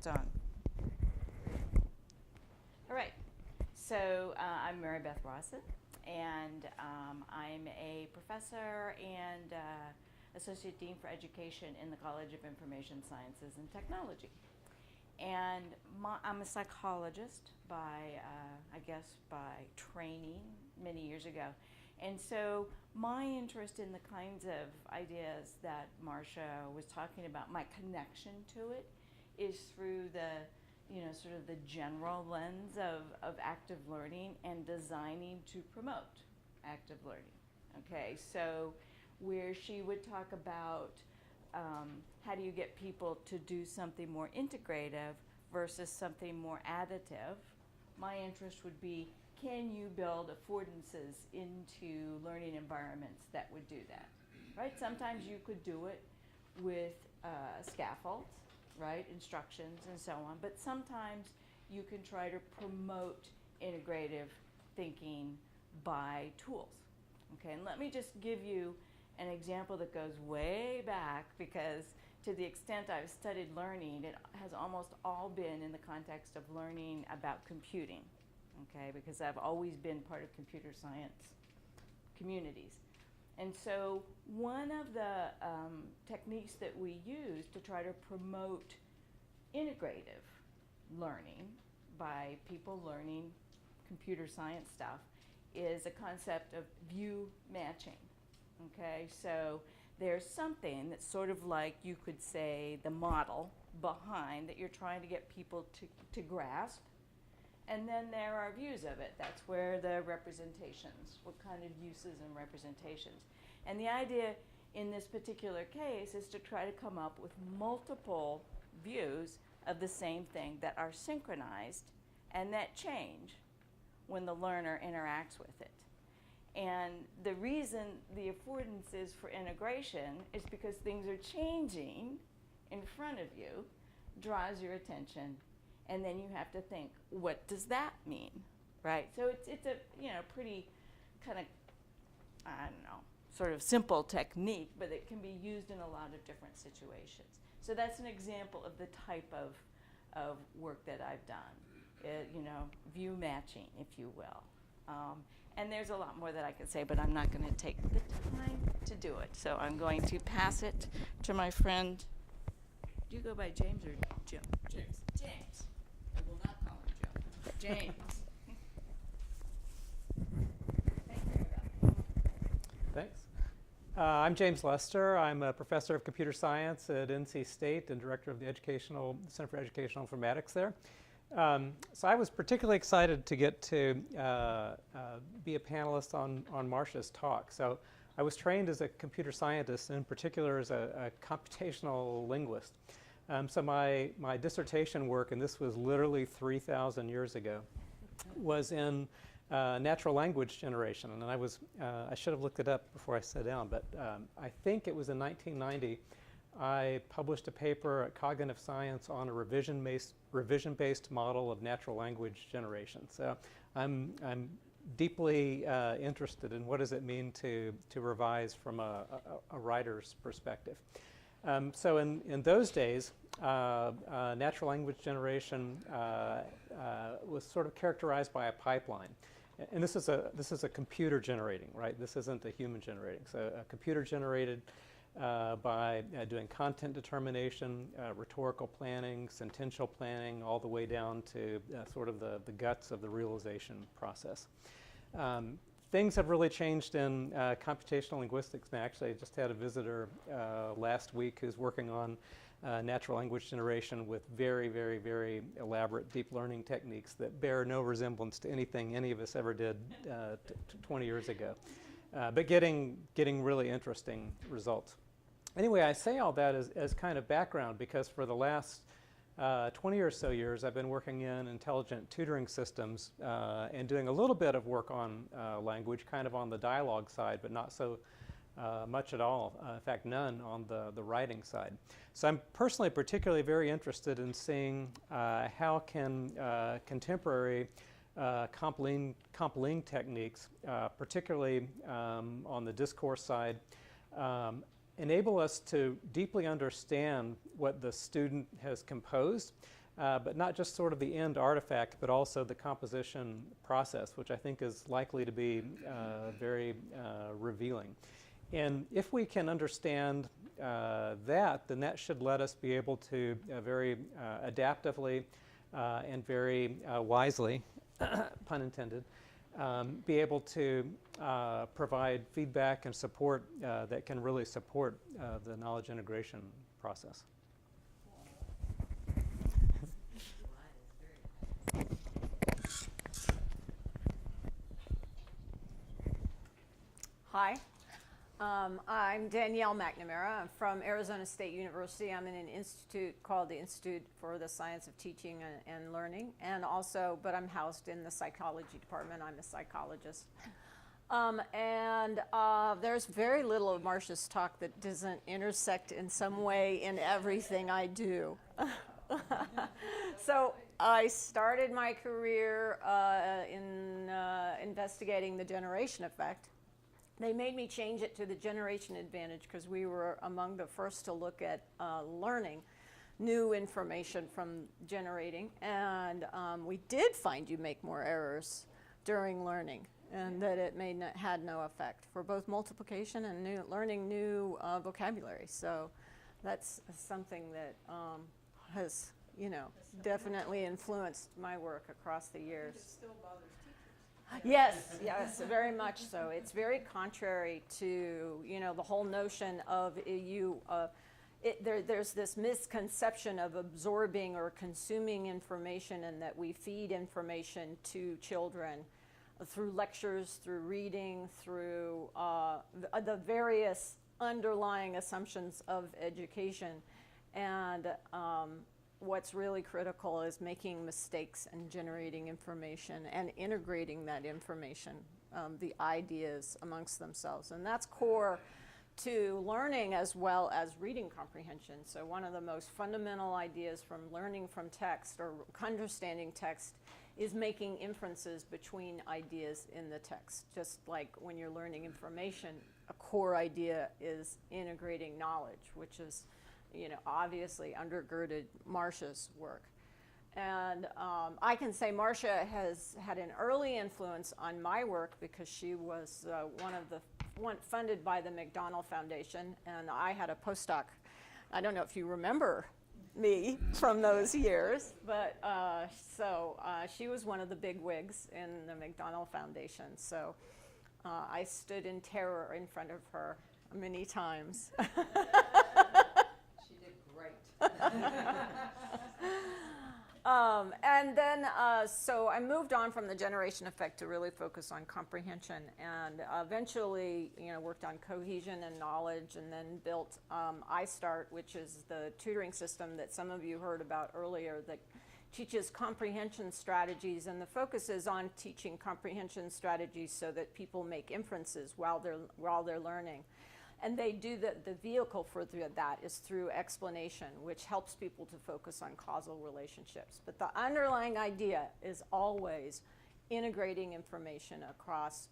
It's on. All right. So I'm Beth Rosson, and I'm a professor and Associate Dean for Education in the College of Information Sciences and Technology. And I'm a psychologist by training many years ago. And so my interest in the kinds of ideas that Marcia was talking about, my connection to it, is through the, sort of the general lens of active learning and designing to promote active learning. Okay, so where she would talk about how do you get people to do something more integrative versus something more additive, my interest would be, can you build affordances into learning environments that would do that, right? Sometimes you could do it with scaffolds, right, instructions and so on, but sometimes you can try to promote integrative thinking by tools, okay? And let me just give you an example that goes way back, because to the extent I've studied learning, it has almost all been in the context of learning about computing, okay, because I've always been part of computer science communities. And so one of the techniques that we use to try to promote integrative learning by people learning computer science stuff is a concept of view matching, okay? So there's something that's sort of like, you could say, the model behind that you're trying to get people to grasp. And then there are views of it. That's where the representations, what kind of uses and representations. And the idea in this particular case is to try to come up with multiple views of the same thing that are synchronized and that change when the learner interacts with it. And the reason the affordance is for integration is because things are changing in front of you, draws your attention, and then you have to think, what does that mean, right? So it's a pretty kind of, I don't know, sort of simple technique, but it can be used in a lot of different situations. So that's an example of the type of work that I've done, view matching, if you will. And there's a lot more that I could say, but I'm not going to take the time to do it. So I'm going to pass it to my friend. Do you go by James or Jim? James. James. I will not call him Jim. James. Thanks. I'm James Lester. I'm a professor of computer science at NC State and director of the Center for Educational Informatics there. So I was particularly excited to get to be a panelist on Marcia's talk. So I was trained as a computer scientist, and in particular as a computational linguist. So my dissertation work, and this was literally 3,000 years ago, was in natural language generation. And I should have looked it up before I sat down, but I think it was in 1990, I published a paper at Cognitive Science on a revision-based model of natural language generation. So I'm deeply interested in what does it mean to revise from a writer's perspective. So in those days, natural language generation was sort of characterized by a pipeline. And this is a computer generating, right? This isn't a human generating. So a computer generated by doing content determination, rhetorical planning, sentential planning, all the way down to sort of the guts of the realization process. Things have really changed in computational linguistics. And actually, I just had a visitor last week who's working on natural language generation with very, very, very elaborate deep learning techniques that bear no resemblance to anything any of us ever did 20 years ago. But getting really interesting results. Anyway, I say all that as kind of background because for the last 20 or so years, I've been working in intelligent tutoring systems and doing a little bit of work on language, kind of on the dialogue side, but not so much at all. In fact, none on the writing side. So I'm personally particularly very interested in seeing how can contemporary comp-lean techniques, particularly on the discourse side, enable us to deeply understand what the student has composed but not just sort of the end artifact, but also the composition process, which I think is likely to be very revealing. And if we can understand that, then that should let us be able to very adaptively and very wisely, pun intended, be able to provide feedback and support that can really support the knowledge integration process. Hi, I'm Danielle MacNamara. I'm from Arizona State University. I'm in an institute called the Institute for the Science of Teaching and Learning, and also, but I'm housed in the psychology department. I'm a psychologist. There's very little of Marcia's talk that doesn't intersect in some way in everything I do. So I started my career in investigating the generation effect. They made me change it to the generation advantage because we were among the first to look at learning new information from generating. And we did find you make more errors during learning, and that it had no effect for both multiplication and learning new vocabulary. So that's something that has, definitely influenced my work across the years. It still bothers teachers. Yes, very much so. It's very contrary to, the whole notion of there's this misconception of absorbing or consuming information, and that we feed information to children through lectures, through reading, through the various underlying assumptions of education. And what's really critical is making mistakes and generating information and integrating that information, the ideas amongst themselves. And that's core to learning as well as reading comprehension. So one of the most fundamental ideas from learning from text or understanding text is making inferences between ideas in the text. Just like when you're learning information, a core idea is integrating knowledge, which is obviously undergirded Marcia's work. And I can say Marcia has had an early influence on my work because she was one funded by the McDonnell Foundation, and I had a postdoc. I don't know if you remember me from those years, but she was one of the big wigs in the McDonnell Foundation. So I stood in terror in front of her many times. And then, so I moved on from the generation effect to really focus on comprehension, and eventually, worked on cohesion and knowledge, and then built iStart, which is the tutoring system that some of you heard about earlier that teaches comprehension strategies, and the focus is on teaching comprehension strategies so that people make inferences while they're learning. And they do the vehicle for that is through explanation, which helps people to focus on causal relationships. But the underlying idea is always integrating information across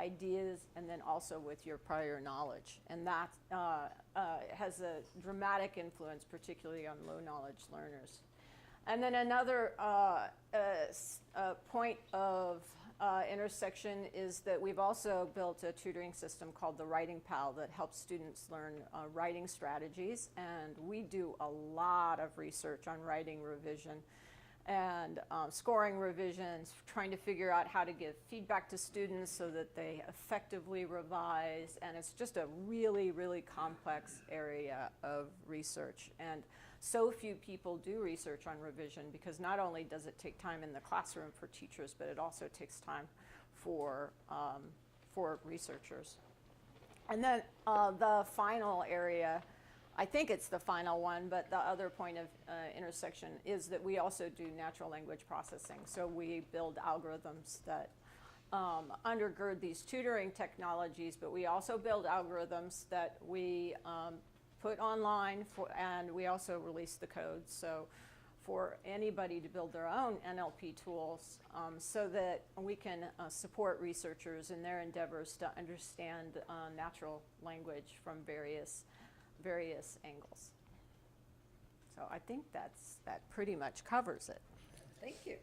ideas and then also with your prior knowledge. And that has a dramatic influence, particularly on low knowledge learners. And then another point of intersection is that we've also built a tutoring system called the Writing Pal that helps students learn writing strategies, and we do a lot of research on writing revision and scoring revisions, trying to figure out how to give feedback to students so that they effectively revise, and it's just a really, really complex area of research. And so few people do research on revision because not only does it take time in the classroom for teachers, but it also takes time for researchers. And then the final area, I think it's the final one, but the other point of intersection is that we also do natural language processing. So we build algorithms that undergird these tutoring technologies, but we also build algorithms that we put online, and we also release the code. So for anybody to build their own NLP tools so that we can support researchers in their endeavors to understand natural language from various angles. So I think that pretty much covers it. Thank you.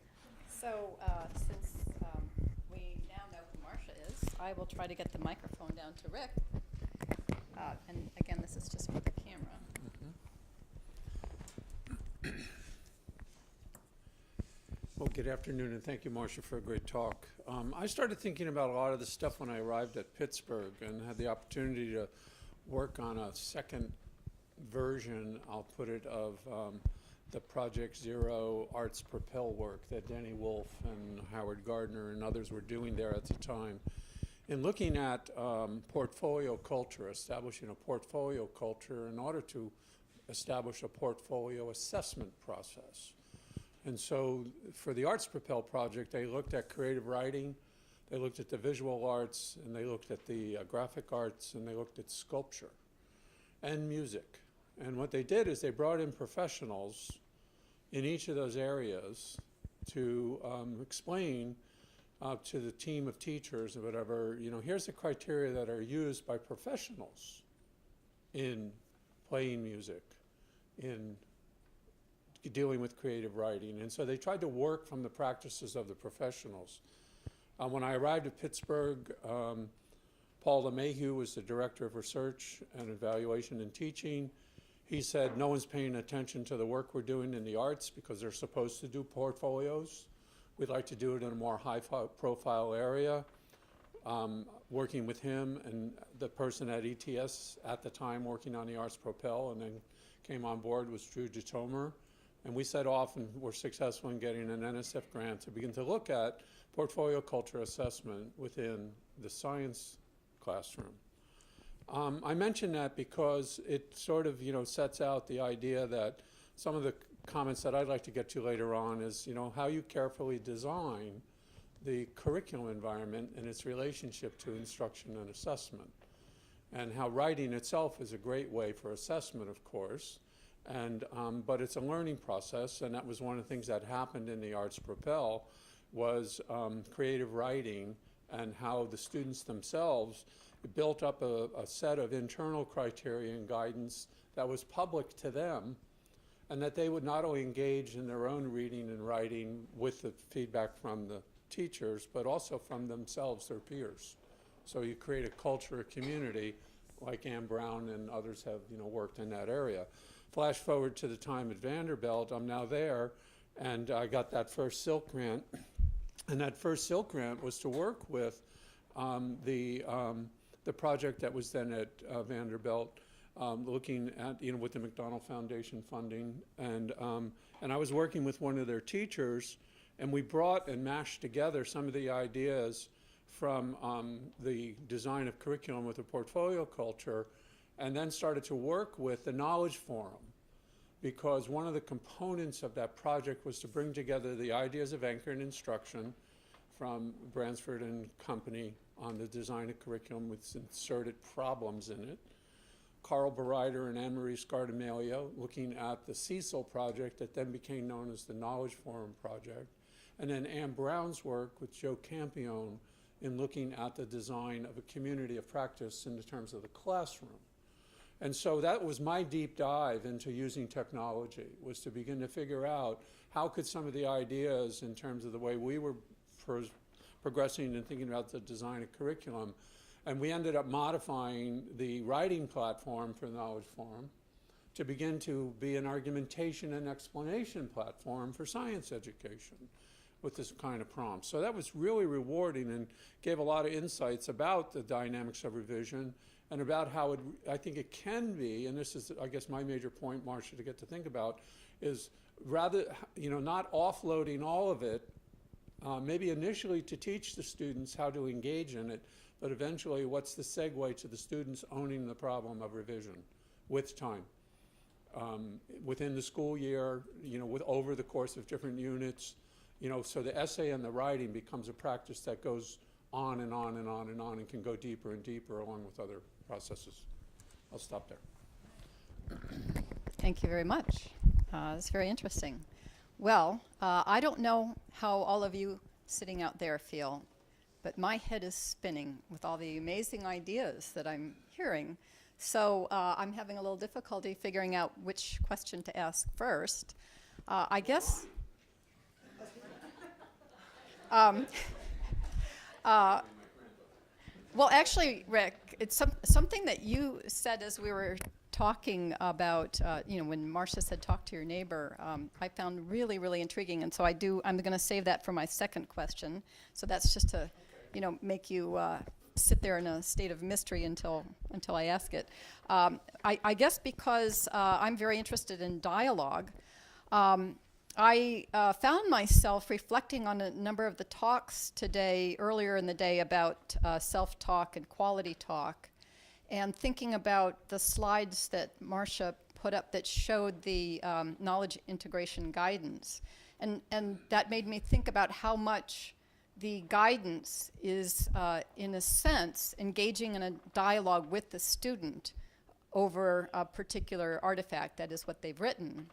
So since we now know who Marcia is, I will try to get the microphone down to Rick. And again, this is just for the camera. Well, good afternoon, and thank you, Marcia, for a great talk. I started thinking about a lot of this stuff when I arrived at Pittsburgh and had the opportunity to work on a second version, I'll put it, of the Project Zero Arts Propel work that Danny Wolf and Howard Gardner and others were doing there at the time. In looking at portfolio culture, establishing a portfolio culture in order to establish a portfolio assessment process. And so for the Arts Propel project, they looked at creative writing, they looked at the visual arts, and they looked at the graphic arts, and they looked at sculpture and music. And what they did is they brought in professionals in each of those areas to explain to the team of teachers or whatever, here's the criteria that are used by professionals in playing music, in dealing with creative writing. And so they tried to work from the practices of the professionals. When I arrived at Pittsburgh, Paul LeMahieu was the director of research and evaluation and teaching. He said, no one's paying attention to the work we're doing in the arts because they're supposed to do portfolios. We'd like to do it in a more high-profile area. Working with him and the person at ETS at the time working on the Arts Propel and then came on board was Drew DeTomer. And we set off and were successful in getting an NSF grant to begin to look at portfolio culture assessment within the science classroom. I mention that because it sort of, sets out the idea that some of the comments that I'd like to get to later on is, how you carefully design the curriculum environment and its relationship to instruction and assessment. And how writing itself is a great way for assessment, of course, and but it's a learning process, and that was one of the things that happened in the Arts Propel was creative writing and how the students themselves built up a set of internal criteria and guidance that was public to them, and that they would not only engage in their own reading and writing with the feedback from the teachers, but also from themselves, their peers. So you create a culture, a community, like Ann Brown and others have worked in that area. Flash forward to the time at Vanderbilt, I'm now there, and I got that first Silk grant. And that first Silk grant was to work with the project that was then at Vanderbilt, looking at, with the McDonald Foundation funding. And I was working with one of their teachers, and we brought and mashed together some of the ideas from the design of curriculum with a portfolio culture, and then started to work with the Knowledge Forum, because one of the components of that project was to bring together the ideas of anchored instruction from Bransford and Company on the design of curriculum with inserted problems in it. Carl Bereiter and Anne-Marie Scardamelio looking at the Cecil project that then became known as the Knowledge Forum project. And then Ann Brown's work with Joe Campione in looking at the design of a community of practice in the terms of the classroom. And so that was my deep dive into using technology, was to begin to figure out how could some of the ideas in terms of the way we were progressing and thinking about the design of curriculum. And we ended up modifying the writing platform for the Knowledge Forum to begin to be an argumentation and explanation platform for science education with this kind of prompt. So that was really rewarding and gave a lot of insights about the dynamics of revision and about how I think it can be, and this is, I guess, my major point, Marcia, to get to think about, is rather, not offloading all of it, maybe initially to teach the students how to engage in it, but eventually what's the segue to the students owning the problem of revision with time. Within the school year, over the course of different units, so the essay and the writing becomes a practice that goes on and on and on and on and can go deeper and deeper along with other processes. I'll stop there. Thank you very much. It's very interesting. Well, I don't know how all of you sitting out there feel, but my head is spinning with all the amazing ideas that I'm hearing. So I'm having a little difficulty figuring out which question to ask first. I guess. Well, actually, Rick, it's something that you said as we were talking about, when Marcia said talk to your neighbor, I found really, really intriguing. And so I'm going to save that for my second question. So that's just to, make you sit there in a state of mystery until I ask it. I guess because I'm very interested in dialogue, I found myself reflecting on a number of the talks today, earlier in the day, about self-talk and quality talk, and thinking about the slides that Marcia put up that showed the knowledge integration guidance. And that made me think about how much the guidance is, in a sense, engaging in a dialogue with the student over a particular artifact, that is what they've written.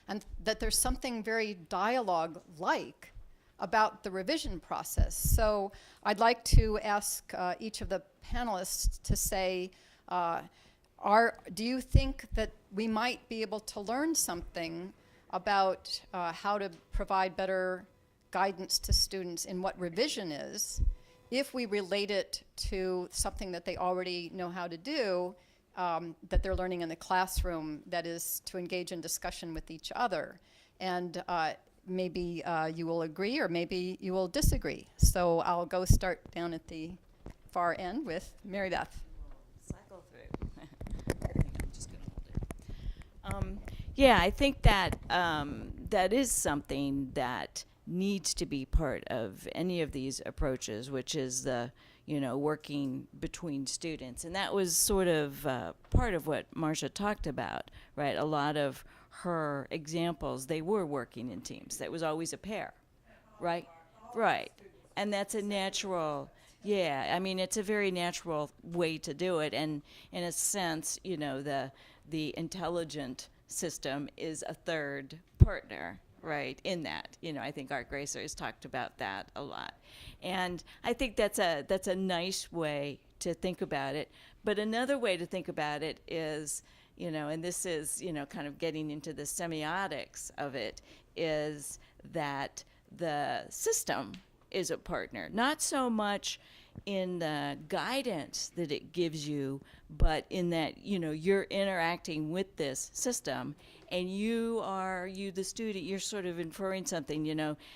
And that there's something very dialogue-like about the revision process. So I'd like to ask each of the panelists to say, do you think that we might be able to learn something about how to provide better guidance to students in what revision is if we relate it to something that they already know how to do, that they're learning in the classroom, that is to engage in discussion with each other? And maybe you will agree or maybe you will disagree. So I'll go start down at the far end with Mary Beth. Cycle through. I think I'm just going to hold it. Yeah, I think that that is something that needs to be part of any of these approaches, which is the working between students. And that was sort of part of what Marcia talked about, right? A lot of her examples, they were working in teams. That was always a pair, right? Right. And that's a natural, it's a very natural way to do it. And in a sense, the intelligent system is a third partner, right, in that. I think Art Gracer has talked about that a lot. And I think that's a nice way to think about it. But another way to think about it is, and this is, kind of getting into the semiotics of it, is that the system is a partner. Not so much in the guidance that it gives you, but in that, you're interacting with this system, and you the student, you're sort of inferring something,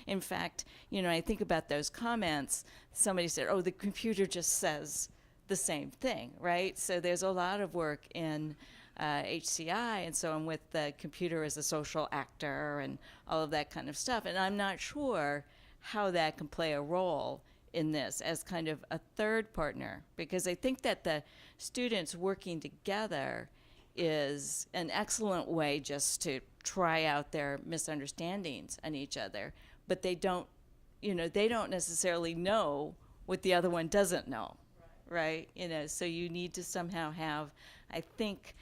In fact, I think about those comments. Somebody said, oh, the computer just says the same thing, right? So there's a lot of work in HCI and so on with the computer as a social actor and all of that kind of stuff. And I'm not sure how that can play a role in this as kind of a third partner, because I think that the students working together is an excellent way just to try out their misunderstandings on each other, but they don't necessarily know what the other one doesn't know, right? So you need to somehow have, I think,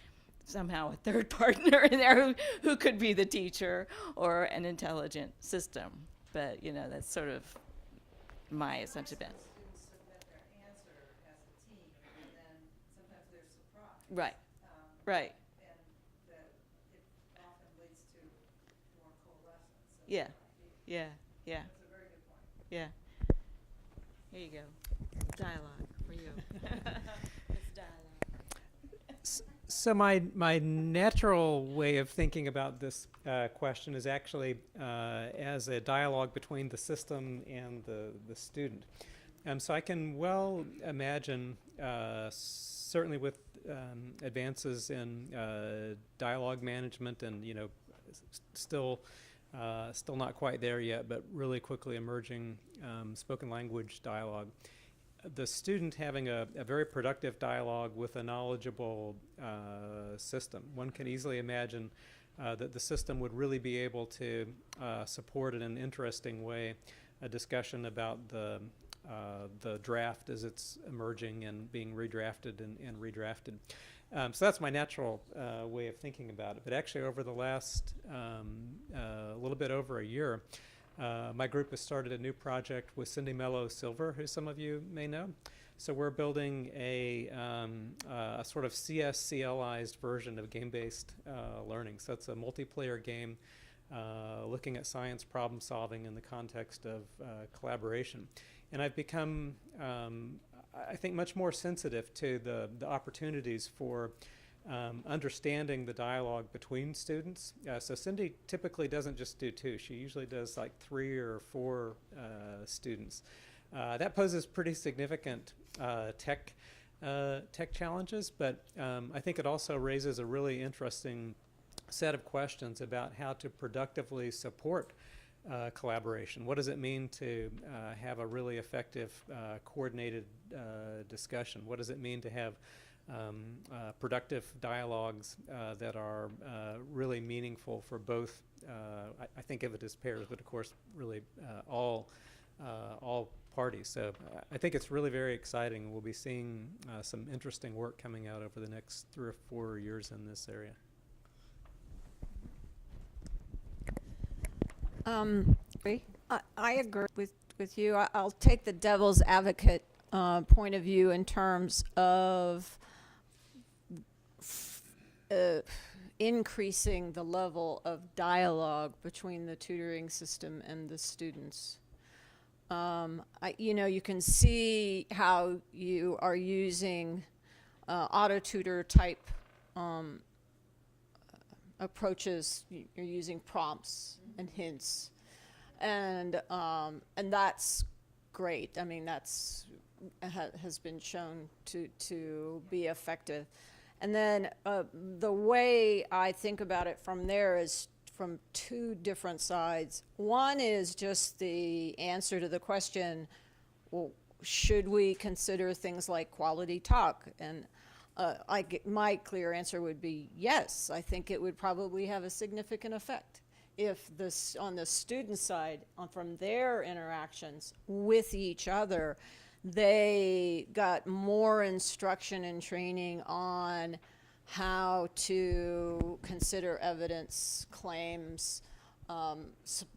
somehow a third partner in there who could be the teacher or an intelligent system. But, that's sort of my assumption. Students submit their answer as a team, and then sometimes they're surprised. Right. Right. And that it often leads to more coalescence. of Yeah. ideas. Yeah. That's a very good point. Yeah. Here you go. Dialogue for you. It's dialogue. So my natural way of thinking about this question is actually as a dialogue between the system and the student. So I can well imagine, certainly with advances in dialogue management and still not quite there yet, but really quickly emerging spoken language dialogue. The student having a very productive dialogue with a knowledgeable system. One can easily imagine that the system would really be able to support in an interesting way a discussion about the draft as it's emerging and being redrafted and redrafted. So that's my natural way of thinking about it. But actually over the last little bit over a year, my group has started a new project with Cindy Mello Silver, who some of you may know, So we're building a sort of CS-CLized version of game-based learning. So it's a multiplayer game looking at science problem solving in the context of collaboration. And I've become, I think, much more sensitive to the opportunities for understanding the dialogue between students. So Cindy typically doesn't just do 2. She usually does like 3 or 4 students. That poses pretty significant tech challenges, but I think it also raises a really interesting set of questions about how to productively support collaboration. What does it mean to have a really effective coordinated discussion? What does it mean to have productive dialogues that are really meaningful for both, I think of it as pairs, but of course really all parties. So I think it's really very exciting. We'll be seeing some interesting work coming out over the next 3 or 4 years in this area. I agree with you. I'll take the devil's advocate point of view in terms of increasing the level of dialogue between the tutoring system and the students. You can see how you are using auto tutor type approaches. You're using prompts and hints, and that's great. I mean, that's has been shown to be effective. And then the way I think about it from there is from 2 different sides. One is just the answer to the question, well, should we consider things like quality talk? And my clear answer would be yes. I think it would probably have a significant effect if this, on the student side, from their interactions with each other, they got more instruction and training on how to consider evidence, claims,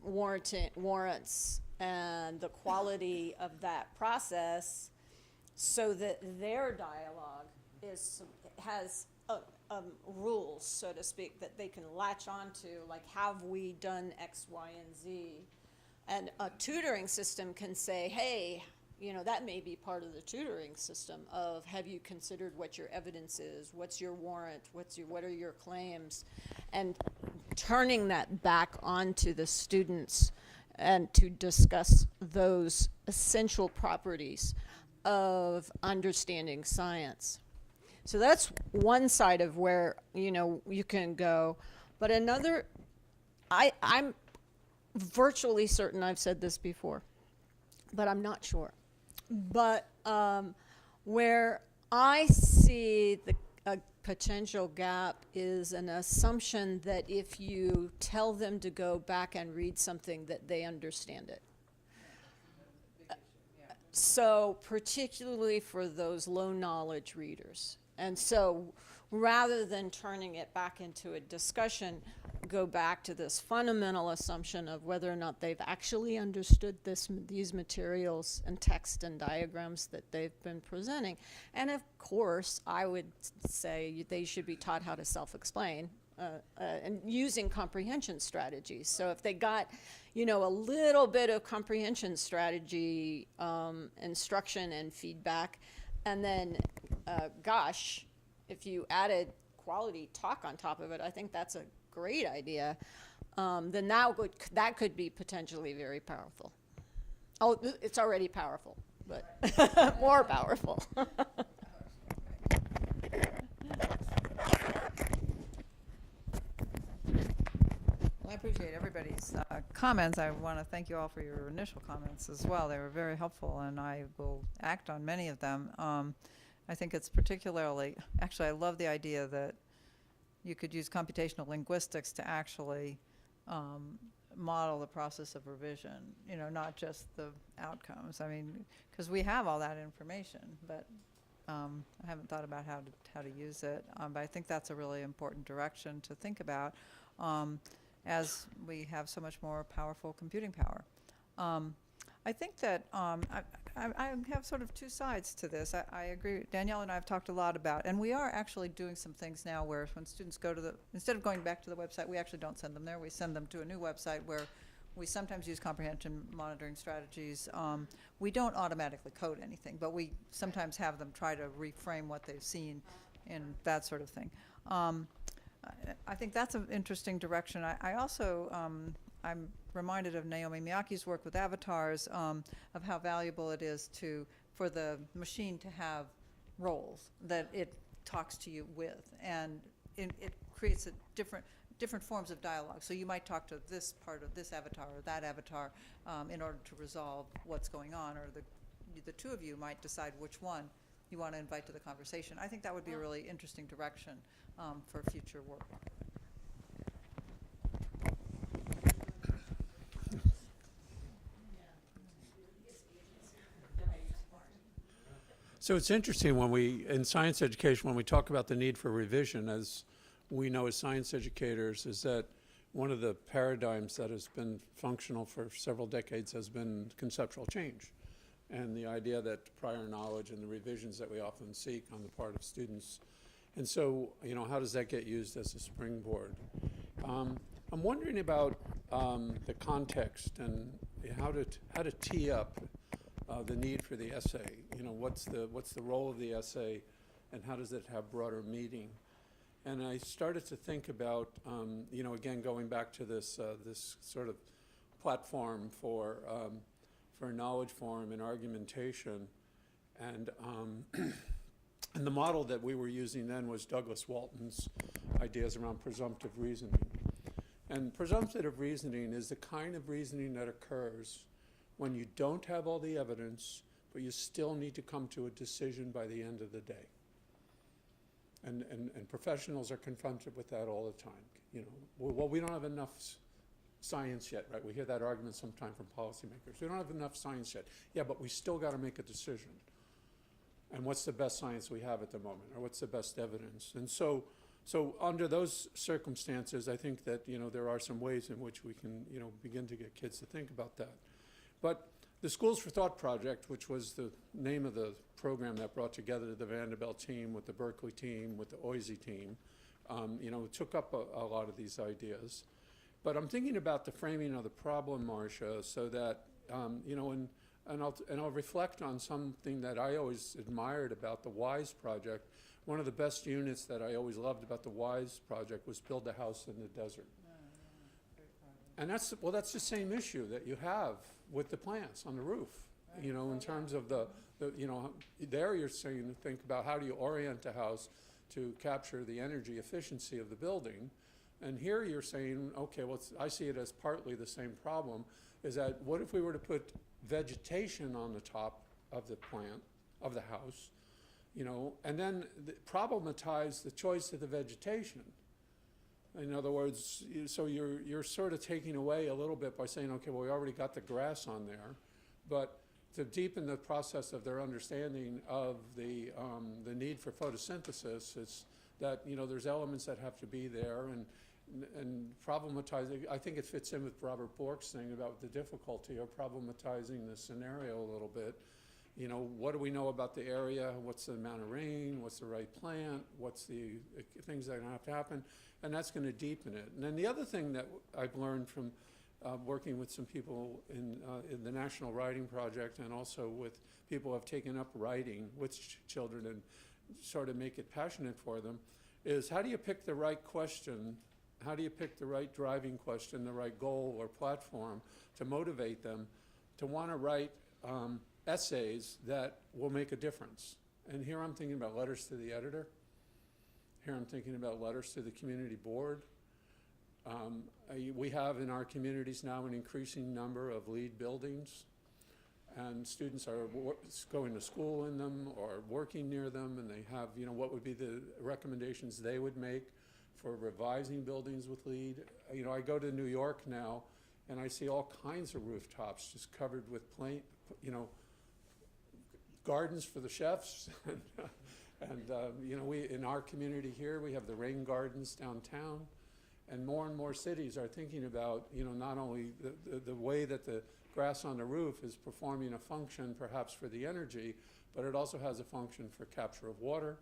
warrants, and the quality of that process, so that their dialogue has rules, so to speak, that they can latch onto, like, have we done X, Y, and Z? And a tutoring system can say, hey, that may be part of the tutoring system of, have you considered what your evidence is? What's your warrant? What are your claims? And turning that back onto the students and to discuss those essential properties of understanding science. So that's one side of where, you can go. But another, I'm virtually certain I've said this before, but I'm not sure. But where I see a potential gap is an assumption that if you tell them to go back and read something, that they understand it. So particularly for those low knowledge readers. And so rather than turning it back into a discussion, go back to this fundamental assumption of whether or not they've actually understood these materials and text and diagrams that they've been presenting. And of course, I would say they should be taught how to self-explain and using comprehension strategies. So if they got, a little bit of comprehension strategy instruction and feedback, and then, gosh, if you added quality talk on top of it, I think that's a great idea. Then that could be potentially very powerful. Oh, it's already powerful, but more powerful. Well, I appreciate everybody's comments. I want to thank you all for your initial comments as well. They were very helpful, and I will act on many of them. I think it's particularly, actually, I love the idea that you could use computational linguistics to actually model the process of revision, not just the outcomes. I mean, because we have all that information, but I haven't thought about how to use it. But I think that's a really important direction to think about as we have so much more powerful computing power. I think that I have sort of two sides to this. I agree. Danielle and I have talked a lot about, and we are actually doing some things now where when students go to instead of going back to the website, we actually don't send them there. We send them to a new website where we sometimes use comprehension monitoring strategies. We don't automatically code anything, but we sometimes have them try to reframe what they've seen and that sort of thing. I think that's an interesting direction. I also, I'm reminded of Naomi Miyake's work with avatars, of how valuable it is for the machine to have roles that it talks to you with, and it creates a different forms of dialogue. So you might talk to this part of this avatar or that avatar in order to resolve what's going on, or the two of you might decide which one you want to invite to the conversation. I think that would be a really interesting direction for future work. So it's interesting in science education, when we talk about the need for revision, as we know as science educators, is that one of the paradigms that has been functional for several decades has been conceptual change. And the idea that prior knowledge and the revisions that we often seek on the part of students. And so, how does that get used as a springboard? I'm wondering about the context and how to tee up the need for the essay. What's the role of the essay, and how does it have broader meaning? And I started to think about, again, going back to this sort of platform for knowledge form and argumentation, and and the model that we were using then was Douglas Walton's ideas around presumptive reasoning. And presumptive reasoning is the kind of reasoning that occurs when you don't have all the evidence, but you still need to come to a decision by the end of the day. And professionals are confronted with that all the time. Well, we don't have enough science yet, right? We hear that argument sometime from policymakers. We don't have enough science yet. Yeah, but we still got to make a decision. And what's the best science we have at the moment, or what's the best evidence? And so under those circumstances, I think that there are some ways in which we can begin to get kids to think about that. But the Schools for Thought project, which was the name of the program that brought together the Vanderbilt team with the Berkeley team, with the OISE team, took up a lot of these ideas. But I'm thinking about the framing of the problem, Marcia, so that, and I'll reflect on something that I always admired about the WISE project. One of the best units that I always loved about the WISE project was build a house in the desert. And that's the same issue that you have with the plants on the roof, in terms of there you're saying, think about how do you orient a house to capture the energy efficiency of the building. And here you're saying, okay, well, I see it as partly the same problem, is that what if we were to put vegetation on the top of the plant, of the house, and then problematize the choice of the vegetation. In other words, so you're sort of taking away a little bit by saying, okay, well, we already got the grass on there, but to deepen the process of their understanding of the need for photosynthesis, it's that there's elements that have to be there, and problematizing. I think it fits in with Robert Bork's thing about the difficulty of problematizing the scenario a little bit. What do we know about the area? What's the amount of rain? What's the right plant? What's the things that are going to have to happen? And that's going to deepen it. And then the other thing that I've learned from working with some people in the National Writing Project, and also with people who have taken up writing with children and sort of make it passionate for them, is how do you pick the right question? How do you pick the right driving question, the right goal or platform to motivate them to want to write essays that will make a difference? And here I'm thinking about letters to the editor. Here I'm thinking about letters to the community board. We have in our communities now an increasing number of LEED buildings, and students are going to school in them or working near them, and they have, what would be the recommendations they would make for revising buildings with LEED. I go to New York now, and I see all kinds of rooftops just covered with gardens for the chefs. And we in our community here, we have the rain gardens downtown. And more cities are thinking about, not only the way that the grass on the roof is performing a function perhaps for the energy, but it also has a function for capture of water,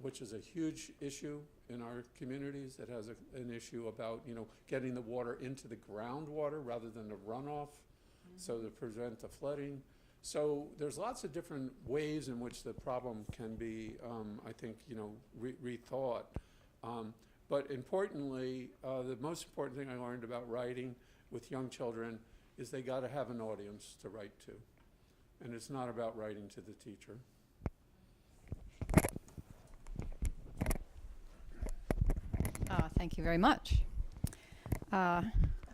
which is a huge issue in our communities. It has an issue about, getting the water into the groundwater rather than the runoff, so to prevent the flooding. So there's lots of different ways in which the problem can be, I think, rethought. But importantly, the most important thing I learned about writing with young children is they got to have an audience to write to. And it's not about writing to the teacher. Thank you very much.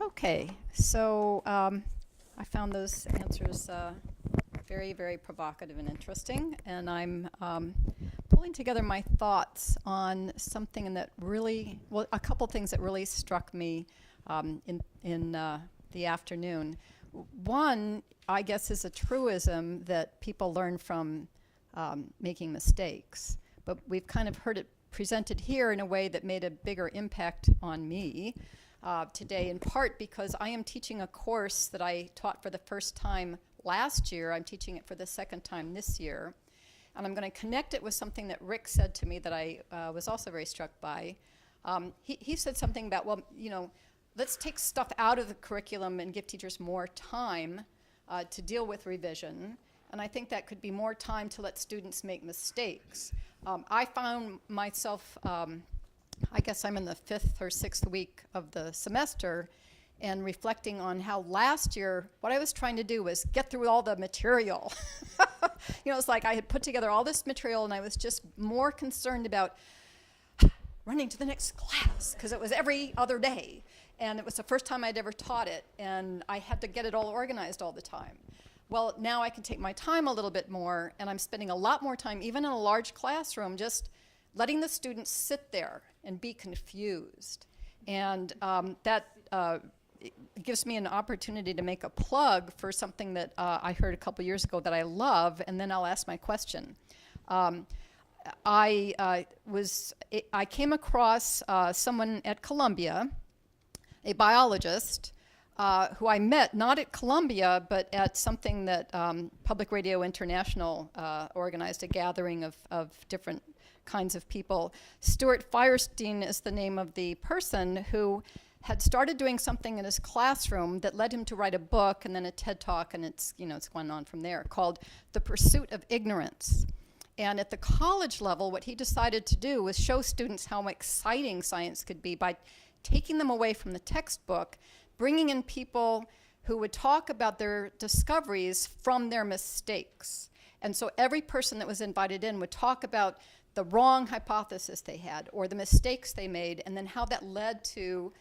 Okay, so I found those answers very, very provocative and interesting, and I'm pulling together my thoughts on something that really, well, a couple things that really struck me in the afternoon. One, I guess, is a truism that people learn from making mistakes, but we've kind of heard it presented here in a way that made a bigger impact on me today, in part because I am teaching a course that I taught for the first time last year. I'm teaching it for the second time this year. And I'm going to connect it with something that Rick said to me that I was also very struck by. He said something about, well, let's take stuff out of the curriculum and give teachers more time to deal with revision. And I think that could be more time to let students make mistakes. I found myself, I guess I'm in the 5th or 6th week of the semester, and reflecting on how last year, what I was trying to do was get through all the material. It's like I had put together all this material, and I was just more concerned about running to the next class, because it was every other day. And it was the first time I'd ever taught it, and I had to get it all organized all the time. Well, now I can take my time a little bit more, and I'm spending a lot more time, even in a large classroom, just letting the students sit there and be confused. And that it gives me an opportunity to make a plug for something that I heard a couple years ago that I love, and then I'll ask my question. I came across someone at Columbia, a biologist, who I met not at Columbia, but at something that Public Radio International organized, a gathering of different kinds of people. Stuart Firestein is the name of the person who had started doing something in his classroom that led him to write a book and then a TED Talk, and it's gone on from there, called The Pursuit of Ignorance. And at the college level, what he decided to do was show students how exciting science could be by taking them away from the textbook, bringing in people who would talk about their discoveries from their mistakes. And so every person that was invited in would talk about the wrong hypothesis they had or the mistakes they made, and then how that led to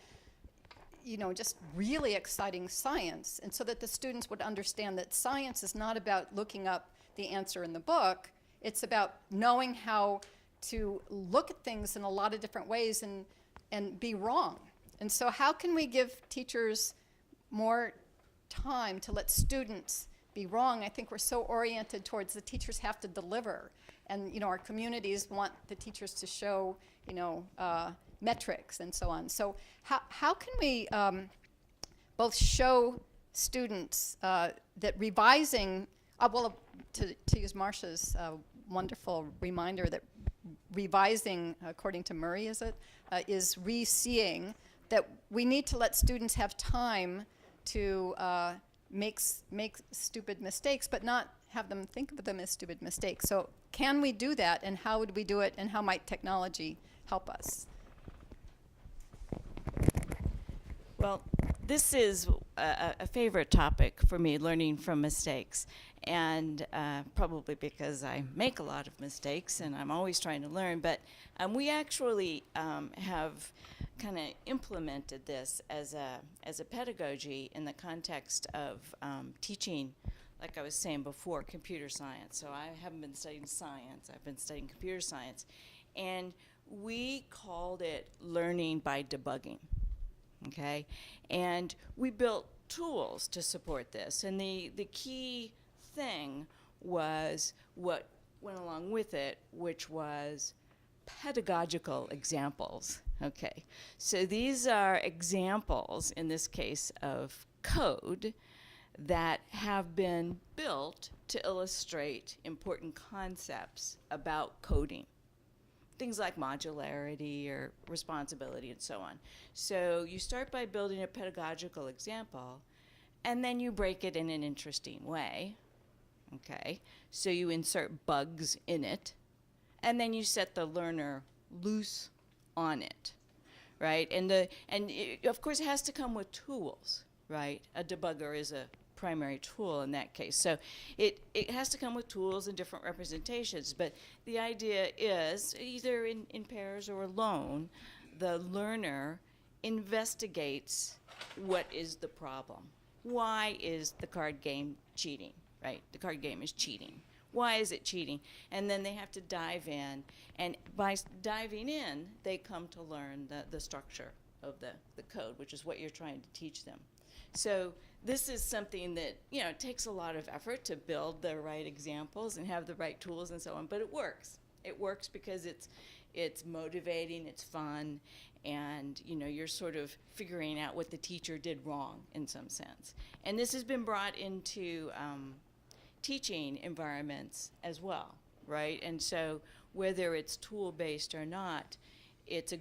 just really exciting science. And so that the students would understand that science is not about looking up the answer in the book, it's about knowing how to look at things in a lot of different ways and be wrong. And so how can we give teachers more time to let students be wrong? I think we're so oriented towards the teachers have to deliver. And our communities want the teachers to show, metrics and so on. So how can we both show students that revising, to use Marcia's wonderful reminder that revising, according to Murray, is re-seeing, that we need to let students have time to make stupid mistakes, but not have them think of them as stupid mistakes. So can we do that, and how would we do it, and how might technology help us? Well, this is a favorite topic for me, learning from mistakes. And probably because I make a lot of mistakes and I'm always trying to learn. But we actually have kind of implemented this as a pedagogy in the context of teaching, like I was saying before, computer science. So I haven't been studying science, I've been studying computer science. And we called it learning by debugging. Okay, and we built tools to support this, and the key thing was what went along with it, which was pedagogical examples. Okay, so these are examples, in this case, of code that have been built to illustrate important concepts about coding. Things like modularity or responsibility and so on. So you start by building a pedagogical example, and then you break it in an interesting way. Okay, so you insert bugs in it, and then you set the learner loose on it, right? And it, of course, it has to come with tools, right? A debugger is a primary tool in that case. So it has to come with tools and different representations, but the idea is either in pairs or alone, the learner investigates what is the problem. Why is the card game cheating, right? The card game is cheating. Why is it cheating? And then they have to dive in, and by diving in, they come to learn the structure of the code, which is what you're trying to teach them. So this is something that, you know, takes a lot of effort to build the right examples and have the right tools and so on, but it works. It works because it's motivating, it's fun, and, you know, you're sort of figuring out what the teacher did wrong in some sense. And this has been brought into teaching environments as well, right? And so whether it's tool-based or not, it's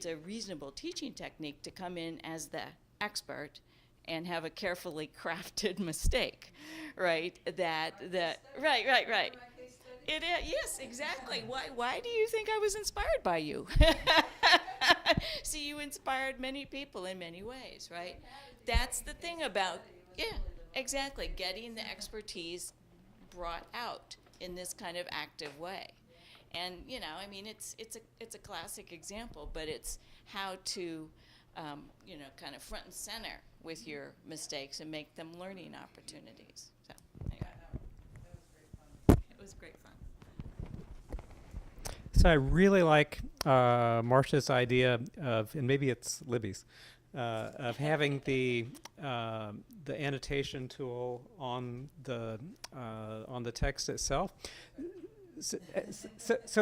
a reasonable teaching technique to come in as the expert and have a carefully crafted mistake, right? Right. It is, yes, exactly. Why do you think I was inspired by you? See, you inspired many people in many ways, right? That's the thing about, yeah, exactly, getting the expertise brought out in this kind of active way. And, you know, I mean, it's a classic example, but it's how to, you know, kind of front and center with your mistakes and make them learning opportunities. So, anyway. It was great fun. So I really like Marcia's idea of, and maybe it's Libby's, of having the annotation tool on the text itself. So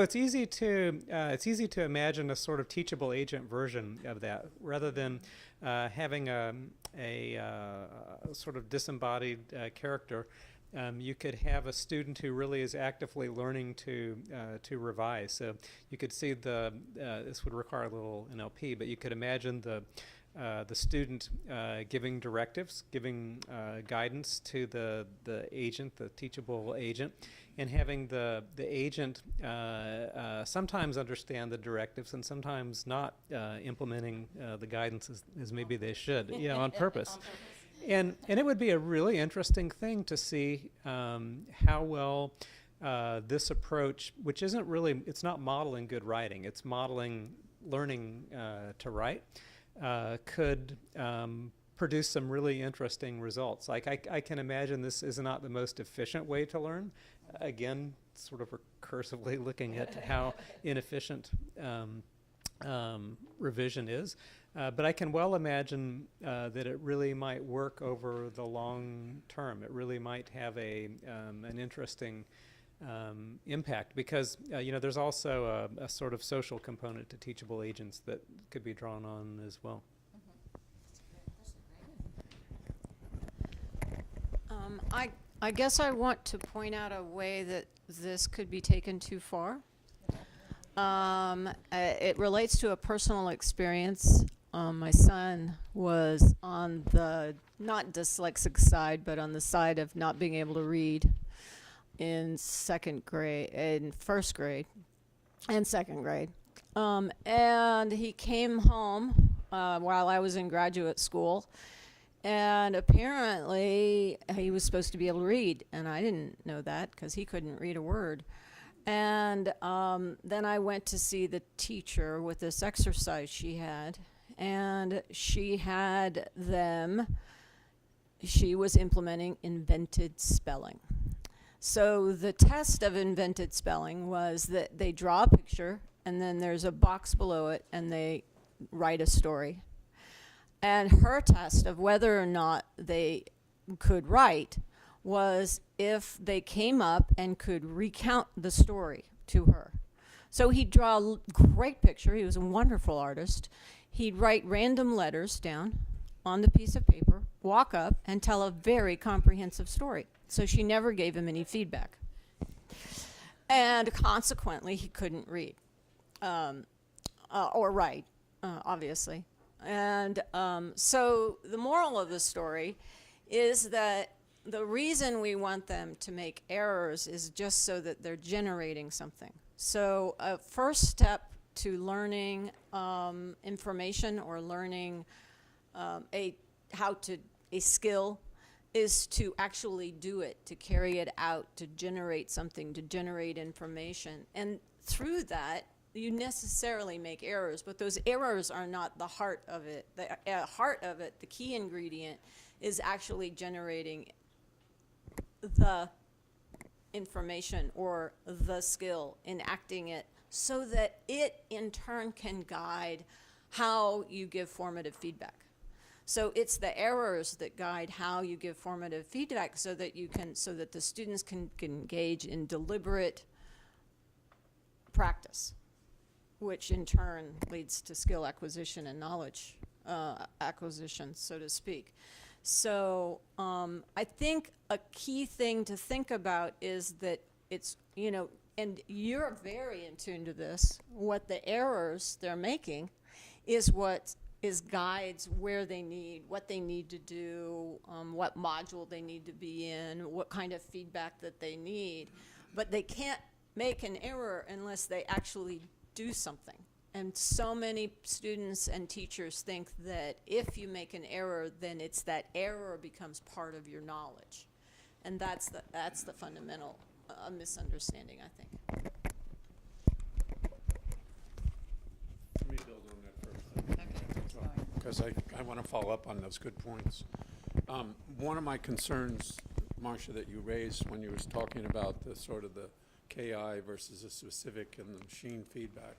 it's easy to imagine a sort of teachable agent version of that, rather than having a sort of disembodied character. You could have a student who really is actively learning to revise. So you could see this would require a little NLP, but you could imagine the student giving directives, giving guidance to the agent, the teachable agent, and having the agent sometimes understand the directives and sometimes not implementing the guidance as maybe they should, you know, on purpose. And it would be a really interesting thing to see how well this approach, which isn't really, it's not modeling good writing, it's modeling learning to write, could produce some really interesting results. Like I can imagine this is not the most efficient way to learn. Again, sort of recursively looking at how inefficient revision is. But I can well imagine that it really might work over the long term. It really might have an interesting impact, because you know, there's also a sort of social component to teachable agents that could be drawn on as well. I guess I want to point out a way that this could be taken too far. It relates to a personal experience. My son was on the not dyslexic side, but on the side of not being able to read in first grade and second grade. And he came home while I was in graduate school, and apparently he was supposed to be able to read, and I didn't know that because he couldn't read a word. And then I went to see the teacher with this exercise she had, and she was implementing invented spelling. So the test of invented spelling was that they draw a picture, and then there's a box below it, and they write a story. And her test of whether or not they could write was if they came up and could recount the story to her. So he'd draw a great picture. He was a wonderful artist. He'd write random letters down on the piece of paper, walk up, and tell a very comprehensive story. So she never gave him any feedback. And consequently, he couldn't read or write, obviously. And so the moral of the story is that the reason we want them to make errors is just so that they're generating something. So a first step to learning information or learning a skill is to actually do it, to carry it out, to generate something, to generate information. And through that, you necessarily make errors, but those errors are not the heart of it. The heart of it, the key ingredient, is actually generating the information or the skill, enacting it, so that it in turn can guide how you give formative feedback. So it's the errors that guide how you give formative feedback, so that the students can engage in deliberate practice, which in turn leads to skill acquisition and knowledge acquisition, so to speak. So I think a key thing to think about is that it's, and you're very in tune to this, what the errors they're making is what guides what they need to do, what module they need to be in, what kind of feedback that they need. But they can't make an error unless they actually do something. And so many students and teachers think that if you make an error, then it's that error becomes part of your knowledge. And that's the fundamental misunderstanding, I think. Let me build on that first, because I want to follow up on those good points. One of my concerns, Marcia, that you raised when you was talking about the sort of the KI versus the specific and the machine feedback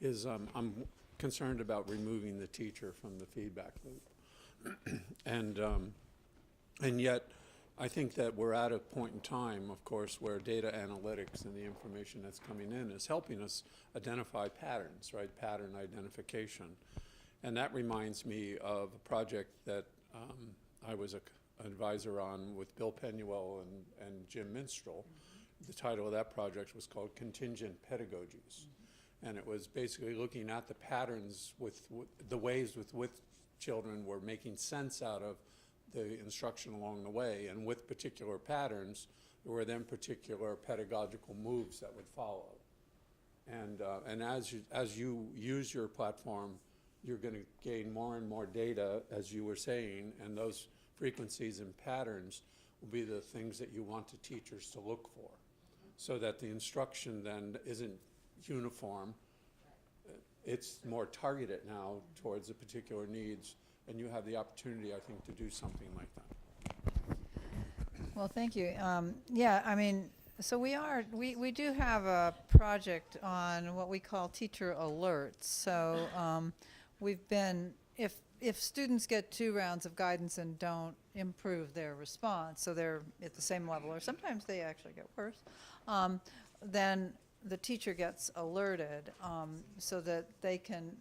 is I'm concerned about removing the teacher from the feedback loop. And yet, I think that we're at a point in time, of course, where data analytics and the information that's coming in is helping us identify patterns, right? Pattern identification. And that reminds me of a project that I was an advisor on with Bill Penuel and Jim Minstrel. The title of that project was called Contingent Pedagogies. And it was basically looking at the patterns with the ways with which children were making sense out of the instruction along the way. And with particular patterns, there were then particular pedagogical moves that would follow. And as you use your platform, you're going to gain more and more data, as you were saying, and those frequencies and patterns will be the things that you want the teachers to look for, so that the instruction then isn't uniform. It's more targeted now towards the particular needs, and you have the opportunity, I think, to do something like that. Well, thank you. Yeah, I mean, so we do have a project on what we call teacher alerts. So we've been, if students get 2 rounds of guidance and don't improve their response, so they're at the same level, or sometimes they actually get worse, then the teacher gets alerted so that they can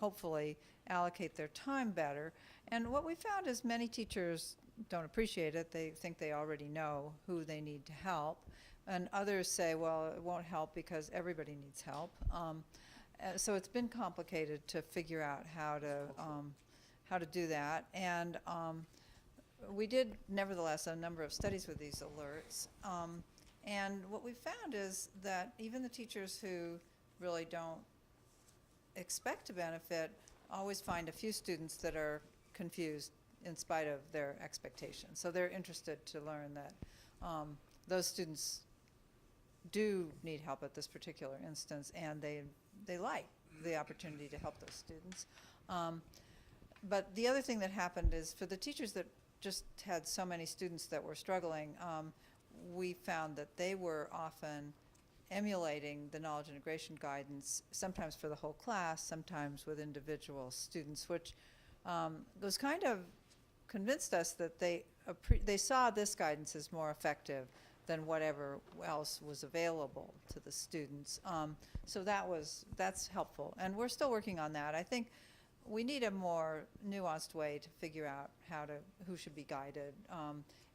hopefully allocate their time better. And what we found is many teachers don't appreciate it. They think they already know who they need to help. And others say, well, it won't help because everybody needs help. So it's been complicated to figure out how to do that. And we did, nevertheless, a number of studies with these alerts. And what we found is that even the teachers who really don't expect to benefit always find a few students that are confused in spite of their expectations. So they're interested to learn that those students do need help at this particular instance, and they like the opportunity to help those students. But the other thing that happened is for the teachers that just had so many students that were struggling, we found that they were often emulating the knowledge integration guidance, sometimes for the whole class, sometimes with individual students, which was kind of convinced us that they saw this guidance as more effective than whatever else was available to the students. So that's helpful, and we're still working on that. I think we need a more nuanced way to figure out who should be guided,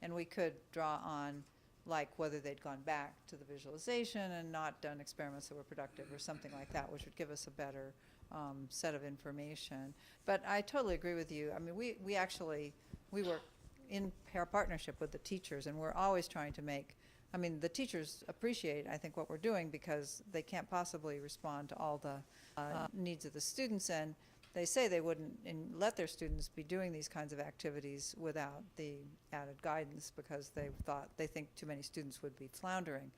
and we could draw on like whether they'd gone back to the visualization and not done experiments that were productive or something like that, which would give us a better set of information. But I totally agree with you. I mean, we work in partnership with the teachers, and we're always trying to make, I mean, the teachers appreciate, I think, what we're doing because they can't possibly respond to all the needs of the students, and they say they wouldn't let their students be doing these kinds of activities without the added guidance because they think too many students would be floundering.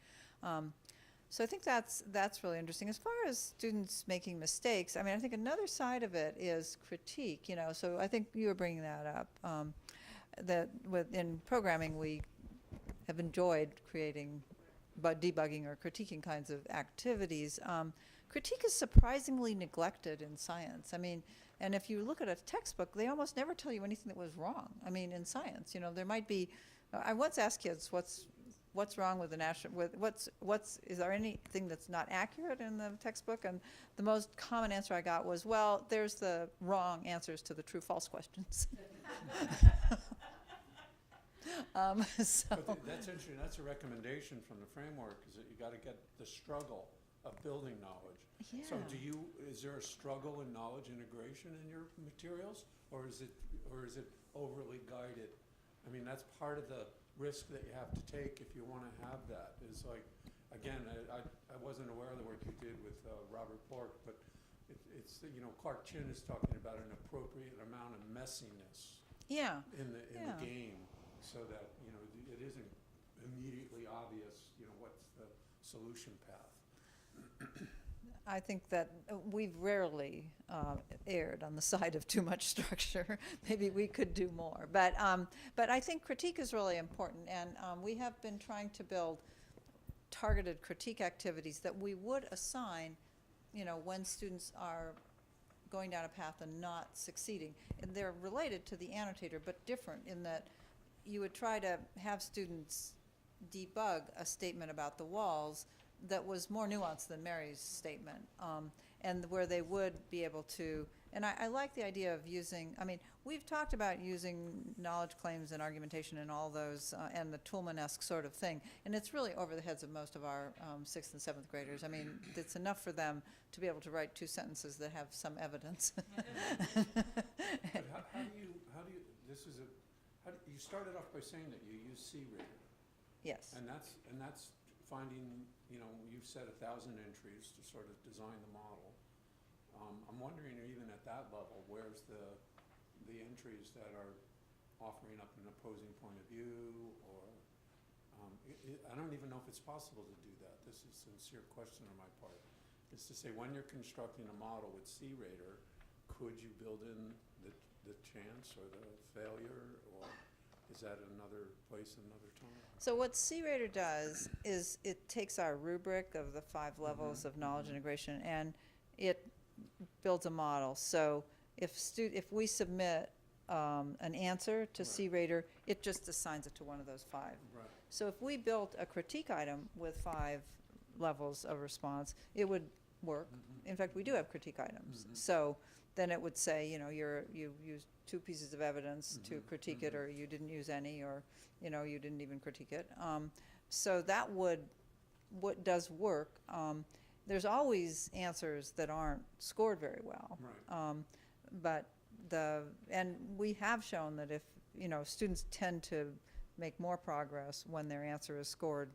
So I think that's really interesting. As far as students making mistakes, I mean, I think another side of it is critique. So I think you were bringing that up. That in programming we have enjoyed creating debugging or critiquing kinds of activities. Critique is surprisingly neglected in science. I mean, and if you look at a textbook, they almost never tell you anything that was wrong. I mean, in science, there might be. I once asked kids, "What's wrong with the national? Is there anything that's not accurate in the textbook?" And the most common answer I got was, "Well, there's the wrong answers to the true/false questions." But that's interesting. That's a recommendation from the framework, is that you got to get the struggle of building knowledge. Yeah. So is there a struggle in knowledge integration in your materials, or is it overly guided? I mean, that's part of the risk that you have to take if you want to have that. Is like, again, I wasn't aware of the work you did with Robert Bork, but it's Clark Chin is talking about an appropriate amount of messiness. Yeah. In the game, so that it isn't immediately obvious what's the solution path. I think that we've rarely erred on the side of too much structure. Maybe we could do more, but I think critique is really important, and we have been trying to build targeted critique activities that we would assign, when students are going down a path and not succeeding. And they're related to the annotator, but different in that you would try to have students debug a statement about the walls that was more nuanced than Mary's statement, and where they would be able to, and I like the idea of using, I mean, we've talked about using knowledge claims and argumentation and all those, and the Toulmin-esque sort of thing, and it's really over the heads of most of our 6th and 7th graders. I mean, it's enough for them to be able to write 2 sentences that have some evidence. But how do you, you started off by saying that you use CLIEDE. Yes. And that's finding, you've set 1,000 entries to sort of design the model. I'm wondering, even at that level, where's the entries that are offering up an opposing point of view, or I don't even know if it's possible to do that. This is a sincere question on my part. Is to say, when you're constructing a model with CRater, could you build in the chance or the failure, or is that another place, another time? So what CRater does is it takes our rubric of the 5 levels of knowledge integration, and it builds a model. So if we submit an answer to CRater, it just assigns it to one of those 5. Right. So if we built a critique item with 5 levels of response, it would work. In fact, we do have critique items. So then it would say, you used 2 pieces of evidence to critique it, or you didn't use any, or you didn't even critique it. So that does work. There's always answers that aren't scored very well. Right. And we have shown that if students tend to make more progress when their answer is scored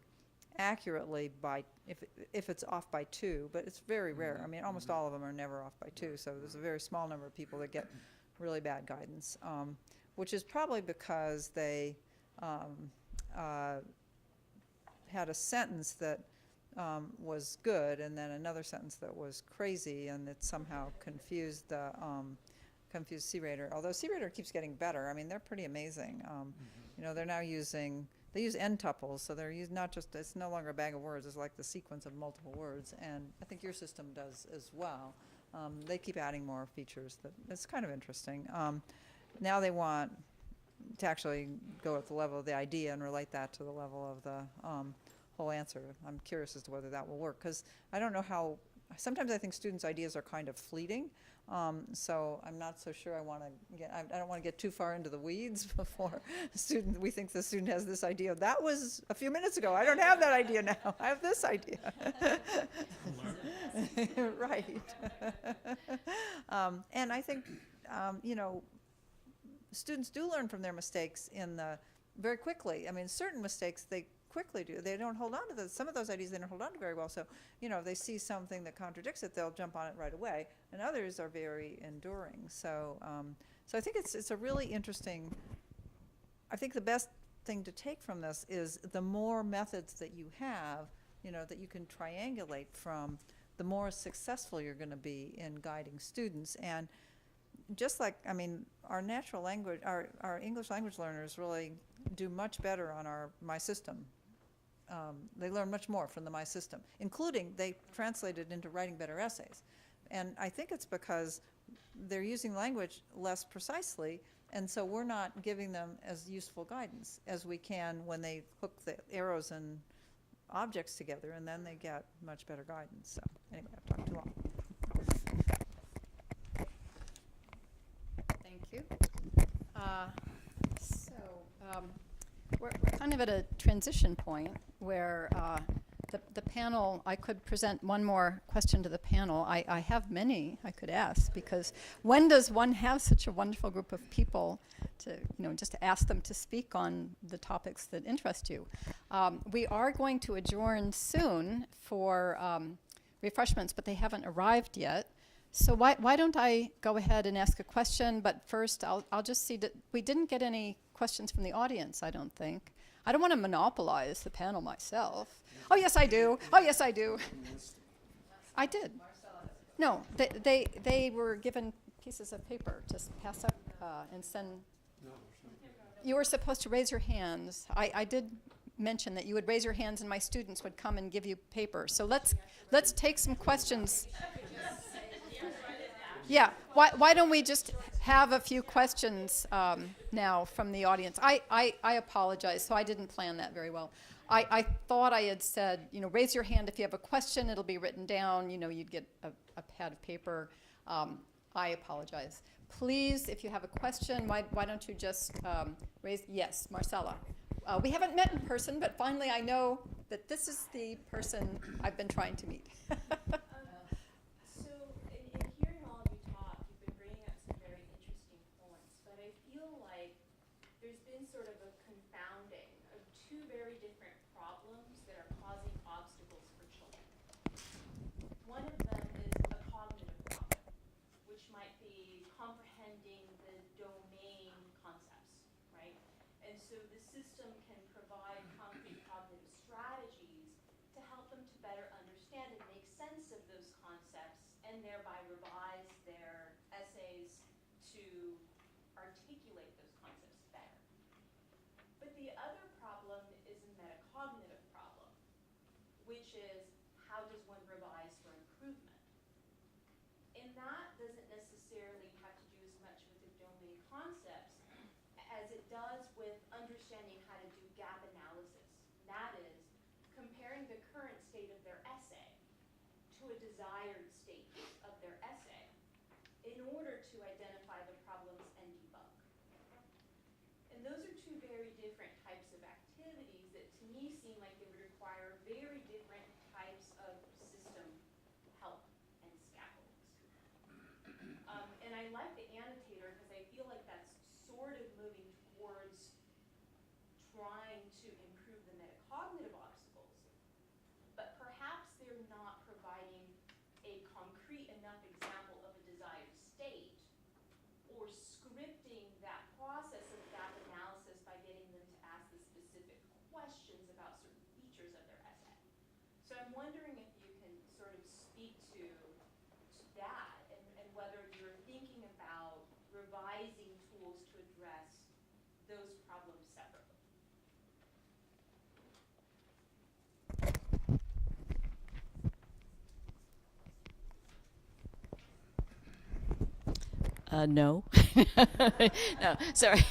accurately by if it's off by 2, but it's very rare. I mean, almost all of them are never off by 2, so there's a very small number of people that get really bad guidance, which is probably because they had a sentence that was good and then another sentence that was crazy, and it somehow confused CRater. Although CRater keeps getting better. I mean, they're pretty amazing. They're now they use n tuples, so they're it's no longer a bag of words, it's like the sequence of multiple words, and I think your system does as well. They keep adding more features. It's kind of interesting. Now they want to actually go at the level of the idea and relate that to the level of the whole answer. I'm curious as to whether that will work, because I don't know how, sometimes I think students' ideas are kind of fleeting, so I'm not so sure I don't want to get too far into the weeds before we think the student has this idea. That was a few minutes ago. I don't have that idea now. I have this idea. Right. And I think, students do learn from their mistakes very quickly. I mean, certain mistakes they quickly do. They don't hold on to some of those ideas they don't hold on to very well. So, if they see something that contradicts it, they'll jump on it right away. And others are very enduring. So, so I think it's a really interesting, I think the best thing to take from this is the more methods that you have, that you can triangulate from, the more successful you're going to be in guiding students. And just like, our natural language, our English language learners really do much better on my system. They learn much more from the My System, including they translate it into writing better essays. And I think it's because they're using language less precisely, and so we're not giving them as useful guidance as we can when they hook the arrows and objects together, and then they get much better guidance. So anyway, I've talked too long. Thank you. We're kind of at a transition point where the panel, I could present one more question to the panel. I have many I could ask, because when does one have such a wonderful group of people to, just to ask them to speak on the topics that interest you? We are going to adjourn soon for refreshments, but they haven't arrived yet. So why don't I go ahead and ask a question, but first I'll just see that we didn't get any questions from the audience, I don't think. I don't want to monopolize the panel myself. Oh, yes, I do. Oh, yes, I do. I did. No, they were given pieces of paper to pass up and send. You were supposed to raise your hands. I did mention that you would raise your hands and my students would come and give you paper. So let's take some questions. Yeah, why don't we just have a few questions now from the audience? I apologize, so I didn't plan that very well. I thought I had said, raise your hand if you have a question, it'll be written down, you'd get a pad of paper. I apologize. Please, if you have a question, why don't you just raise, yes, Marcella. We haven't met in person, but finally I know that this is the person I've been trying to meet. Sort of a confounding of two very different problems that are causing obstacles for children. One of them is a cognitive problem, which might be comprehending the domain concepts, right? And so the system can provide concrete cognitive strategies to help them to better understand and make sense of those concepts, and thereby revise their essays to articulate those concepts better. But the other problem is a metacognitive problem, which is how does one revise for improvement? And that doesn't necessarily have to do as much with the domain concepts as it does with understanding how to do gap analysis. That is, comparing the current state of their essay to a desired state of their essay in order to identify the problems and debug. And those are two very different types of activities that to me seem like they would require very different types of system help and scaffolds. And I like the annotator because I feel like that's sort of moving towards trying to improve the metacognitive obstacles, but perhaps they're not providing a concrete enough example of a desired state or scripting that process of gap analysis by getting them to ask the specific questions about certain features of their essay. So I'm wondering if you can sort of speak to that and whether you're thinking about revising tools to address those problems separately. No. No, sorry.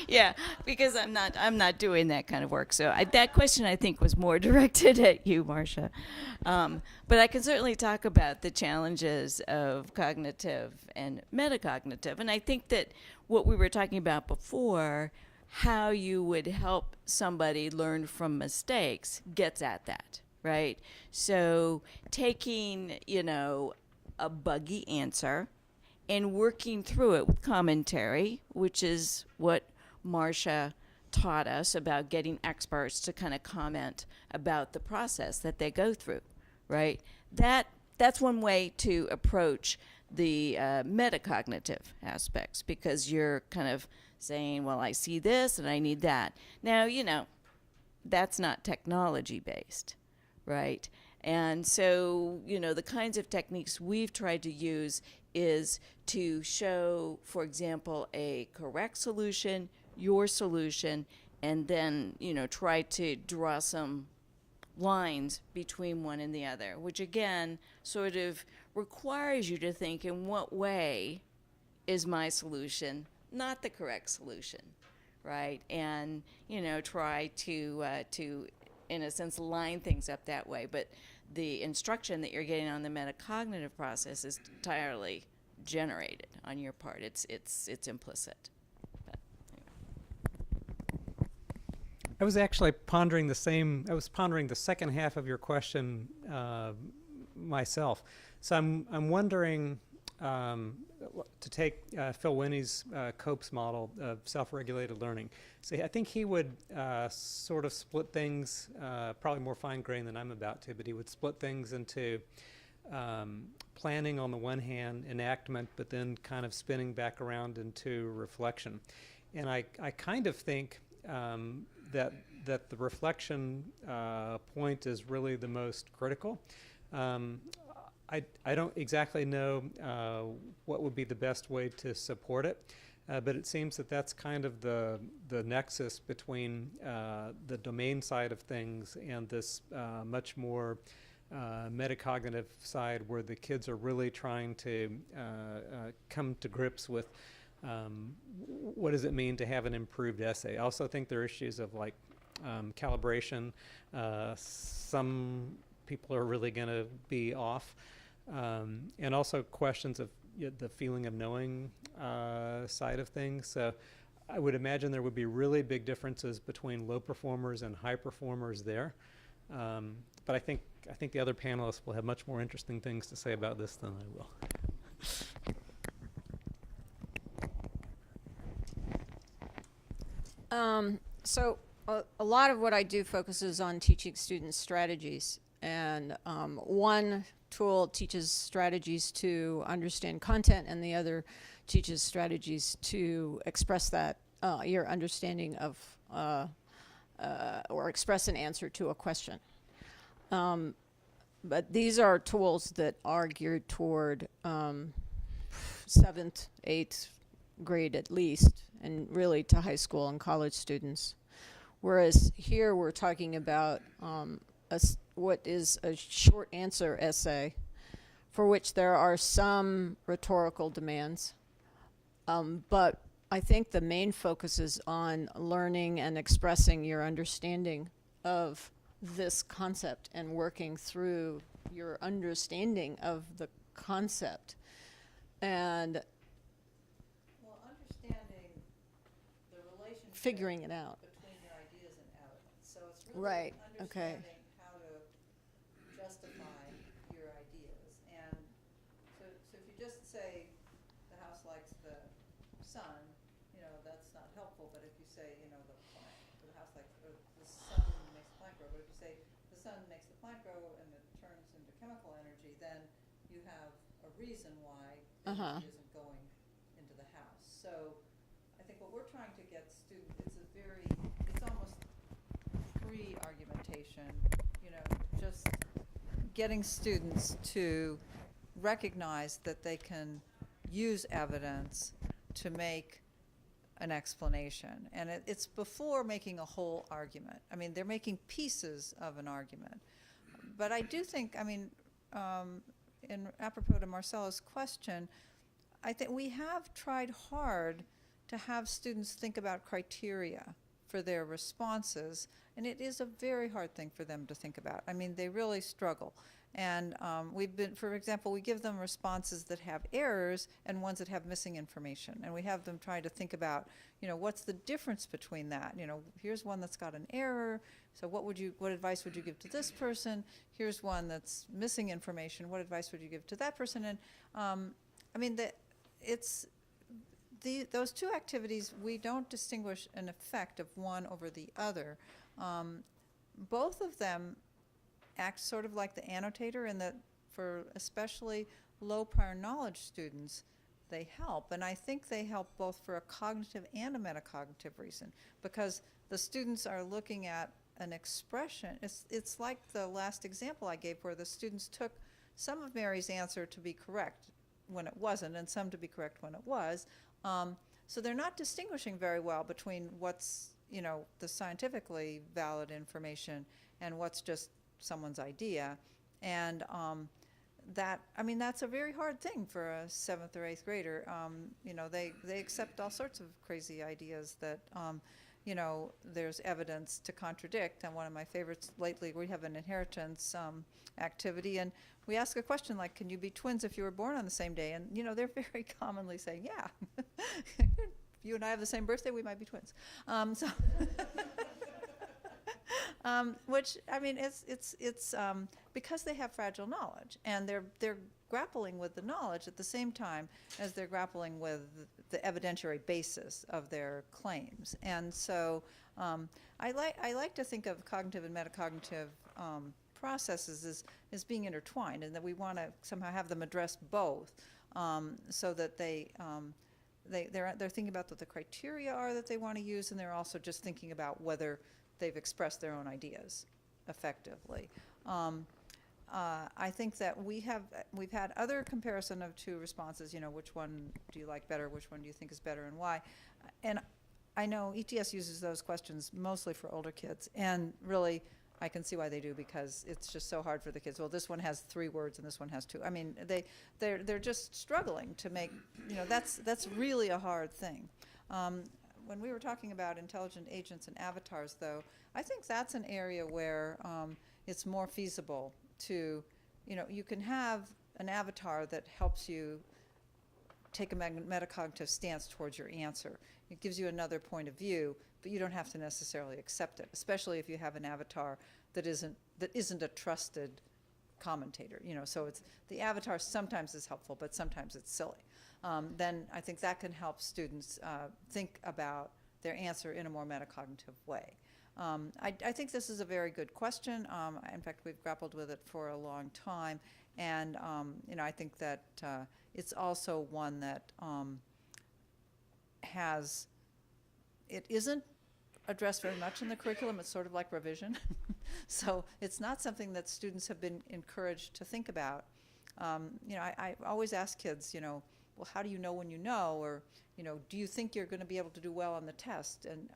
Yeah, because I'm not doing that kind of work. So that question I think was more directed at you, Marcia. But I can certainly talk about the challenges of cognitive and metacognitive. And I think that what we were talking about before, how you would help somebody learn from mistakes, gets at that, right? So taking, a buggy answer and working through it with commentary, which is what Marcia taught us about getting experts to kind of comment about the process that they go through, right? That's one way to approach the metacognitive aspects, because you're kind of saying, well, I see this and I need that. Now, that's not technology based, right? And so, the kinds of techniques we've tried to use is to show, for example, a correct solution, your solution, and then, try to draw some lines between one and the other, which again sort of requires you to think, in what way is my solution not the correct solution, right? And, try to in a sense, line things up that way. But the instruction that you're getting on the metacognitive process is entirely generated on your part. It's implicit. But anyway. I was actually pondering I was pondering the second half of your question myself. So I'm wondering, to take Phil Winnie's COPES model of self-regulated learning. So I think he would sort of split things, probably more fine-grained than I'm about to, but he would split things into planning on the one hand, enactment, but then kind of spinning back around into reflection. And I kind of think that the reflection point is really the most critical. I don't exactly know what would be the best way to support it, but it seems that that's kind of the nexus between the domain side of things and this much more metacognitive side, where the kids are really trying to come to grips with what does it mean to have an improved essay. I also think there are issues of like calibration. Some people are really going to be off. And also questions of the feeling of knowing side of things. So I would imagine there would be really big differences between low performers and high performers there. But I think the other panelists will have much more interesting things to say about this than I will. So a lot of what I do focuses on teaching students strategies. And one tool teaches strategies to understand content, and the other teaches strategies to express that, your understanding of, or express an answer to a question. But these are tools that are geared toward 7th, 8th grade at least, and really to high school and college students. Whereas here we're talking about what is a short answer essay, for which there are some rhetorical demands. But I think the main focus is on learning and expressing your understanding of this concept and working through your understanding of the concept. And understanding the relationship figuring it out. between your ideas and evidence. So it's really Right, okay. understanding how to justify your ideas. And so if you just say the house likes the sun, that's not helpful. But if you say, the house likes, or the sun makes the plant grow. But if you say the sun makes the plant grow and it turns into chemical energy, then you have a reason why the energy isn't going into the house. So I think what we're trying to get students, it's almost free argumentation, just getting students to recognize that they can use evidence to make an explanation. And it's before making a whole argument. I mean, they're making pieces of an argument. But I do think, in apropos to Marcella's question, I think we have tried hard to have students think about criteria for their responses, and it is a very hard thing for them to think about. I mean, they really struggle. And for example, we give them responses that have errors and ones that have missing information. And we have them try to think about, what's the difference between that? Here's one that's got an error. So what advice would you give to this person? Here's one that's missing information. What advice would you give to that person? And I mean, those two activities, we don't distinguish an effect of one over the other. Both of them act sort of like the annotator, in that for especially low prior knowledge students, they help. And I think they help both for a cognitive and a metacognitive reason, because the students are looking at an expression. It's like the last example I gave, where the students took some of Mary's answer to be correct when it wasn't, and some to be correct when it was. So they're not distinguishing very well between what's, the scientifically valid information and what's just someone's idea. And that's a very hard thing for a 7th or 8th grader. They accept all sorts of crazy ideas that there's evidence to contradict. And one of my favorites lately, we have an inheritance activity, and we ask a question like, can you be twins if you were born on the same day? And they're very commonly saying, yeah. If you and I have the same birthday, we might be twins. Which, I mean, it's because they have fragile knowledge, and they're grappling with the knowledge at the same time as they're grappling with the evidentiary basis of their claims. And so I like to think of cognitive and metacognitive processes as being intertwined, and that we want to somehow have them address both, so that they're thinking about what the criteria are that they want to use, and they're also just thinking about whether they've expressed their own ideas effectively. I think that we've had other comparison of two responses, which one do you like better, which one do you think is better, and why. And I know ETS uses those questions mostly for older kids, and really I can see why they do, because it's just so hard for the kids. Well, this one has 3 words and this one has 2. I mean, they're just struggling to make, that's really a hard thing. When we were talking about intelligent agents and avatars, though, I think that's an area where it's more feasible to, you can have an avatar that helps you take a metacognitive stance towards your answer. It gives you another point of view, but you don't have to necessarily accept it, especially if you have an avatar that isn't a trusted commentator. So it's the avatar sometimes is helpful, but sometimes it's silly. Then I think that can help students think about their answer in a more metacognitive way. I think this is a very good question. In fact, we've grappled with it for a long time, and I think that it's also one that it isn't addressed very much in the curriculum. It's sort of like revision. So it's not something that students have been encouraged to think about. I always ask kids, well, how do you know when you know? Or, do you think you're going to be able to do well on the test? And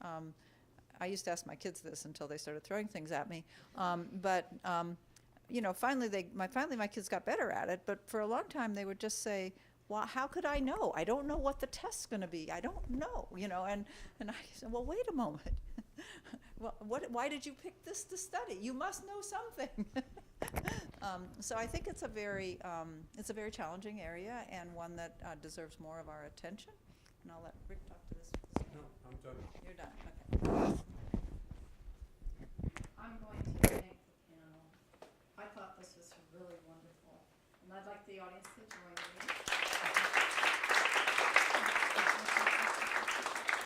I used to ask my kids this until they started throwing things at me. Finally my kids got better at it. But for a long time, they would just say, well, how could I know? I don't know what the test's going to be. I don't know, And I said, well, wait a moment. Well, why did you pick this to study? You must know something. So I think it's a very challenging area, and one that deserves more of our attention. And I'll let Rick talk to this. No, I'm done. You're done. Okay. I'm going to thank the panel. I thought this was really wonderful, and I'd like the audience to join me.